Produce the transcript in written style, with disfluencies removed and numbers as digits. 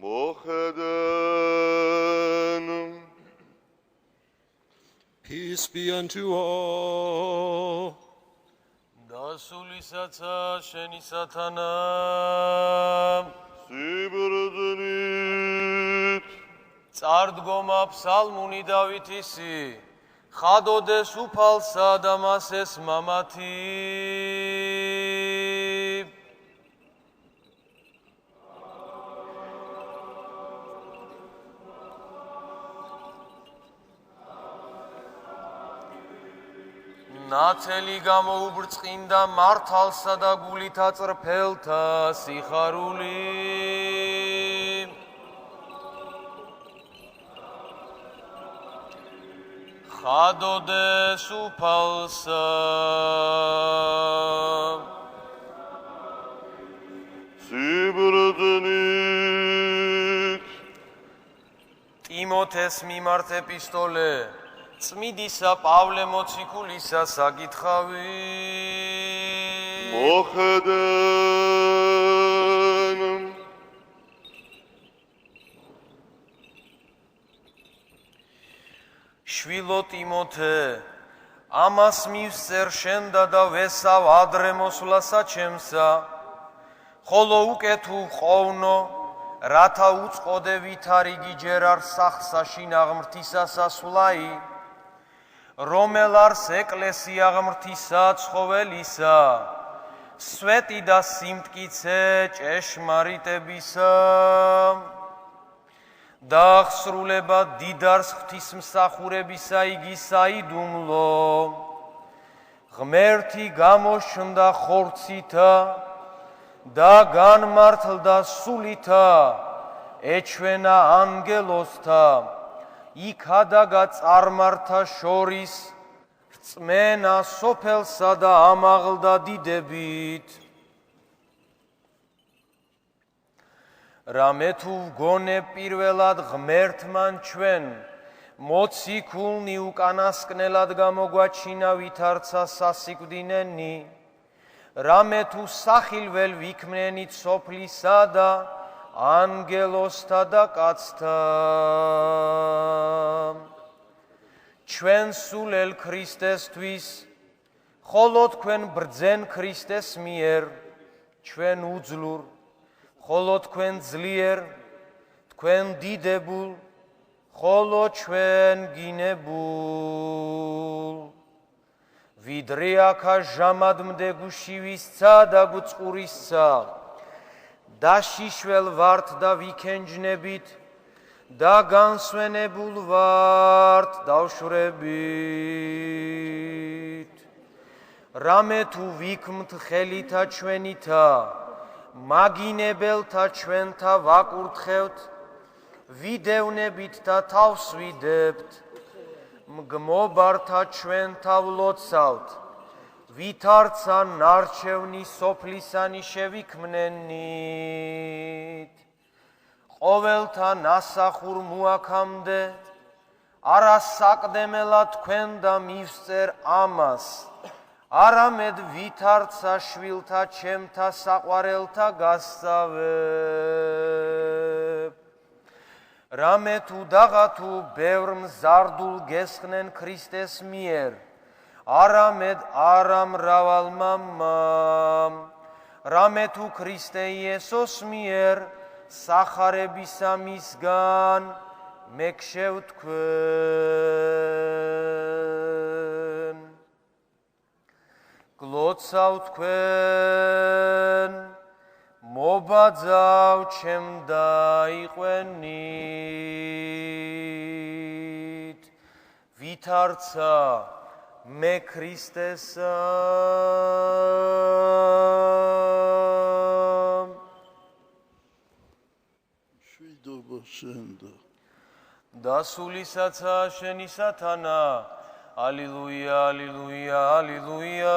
მოხედენ. Peace be unto all. დასულისაცა შენი სათანა სიბრძნით წარდგომა ფსალმუნი დავითისი ხადოდეს უფალსა და მასეს მამათი ნათელი გამოუბრწყინდა მართალსა და გულით აწრფელთა სიხარული ხადოდეს უფალსა სიბრძნით ტიმოთეს მიმართ ეპისტოლე წმიდისა პავლე მოციქულისა საკითხავი მოხედენ. შვილო ტიმოთე ამას მივსწერ შენდა და ვესავ ადრე მოსვლასა ჩემსა ხოლო უკეთ უყოვნო რათა უწყოდე ვითარიგი ჯერ არ სახსა შინაღ მრთისა სასვლაი რომელ არს ეკლესია ღმრთისა ცხოველისა სვეტი და სიმტკიცე ჭეშმარიტებისა დაახსრულება დიდარს ღვთისმსახურებისა იგი საიდუმლო ღმერთი გამოშნდა ხორცითა და განმართლდა სულითა ეჩვენა ანგელოსთა იქადაგა წარმართა შორის რწმენა სოფელსა და ამაღლდა დიდებით რამე თუ ვგონებ პირველად ღმერთმან ჩვენ მოციქულნი უკანასკნელად გამოგვაჩინა ვითარცა სასიკვდინენი რამე თუ სახილվել ვიქმნენით სოფლისა და ანგელოსთა და კაცთა ჩვენ სულელ ქრისტესთვის ხოლო თქვენ ბრძენ ქრისტეს მიერ ჩვენ უძლურ ხოლო თქვენ ძლიერ თქვენ დიდებულ ხოლო ჩვენ გინებულ ვიდრე აქა ჟამადმდე გუშივისცა და გუწყურისცა დაშიშველ ვართ და ვიქენჯნებით და განსვენებულ ვართ დავშვრებით რამე თუ ვიქმთ ხელითა ჩვენითა მაგინებელთა ჩვენთა ვაკურთხევთ ვიდევნებით და თავს ვიდებთ მგმობართა ჩვენთა ვლოცავთ ვითარცა ნარჩევნი სოფლისანი შევიქმნენით ყოველთა ნასახურ მოაქამდე არასაკდემელა თქვენ და მივსწერ ამას არამედ ვითარცა შვილთა ჩემთა საყვარელთა გასწავებ რამე თუ დაღათუ ბევრ მზარდულ გესხნენ ქრისტეს მიერ არამედ არა მრავალ მამამ რამე თუ ქრისტე იესოს მიერ სახარებისა მისგან მეკშევ თქვენ გლოცავ თქვენ მობაძავ ჩემ დაიყვენით ვითარცა მე ქრისტესა შვიდობა შენდა დასულისაცა შენი სათანა ალილუია ალილუია ალილუია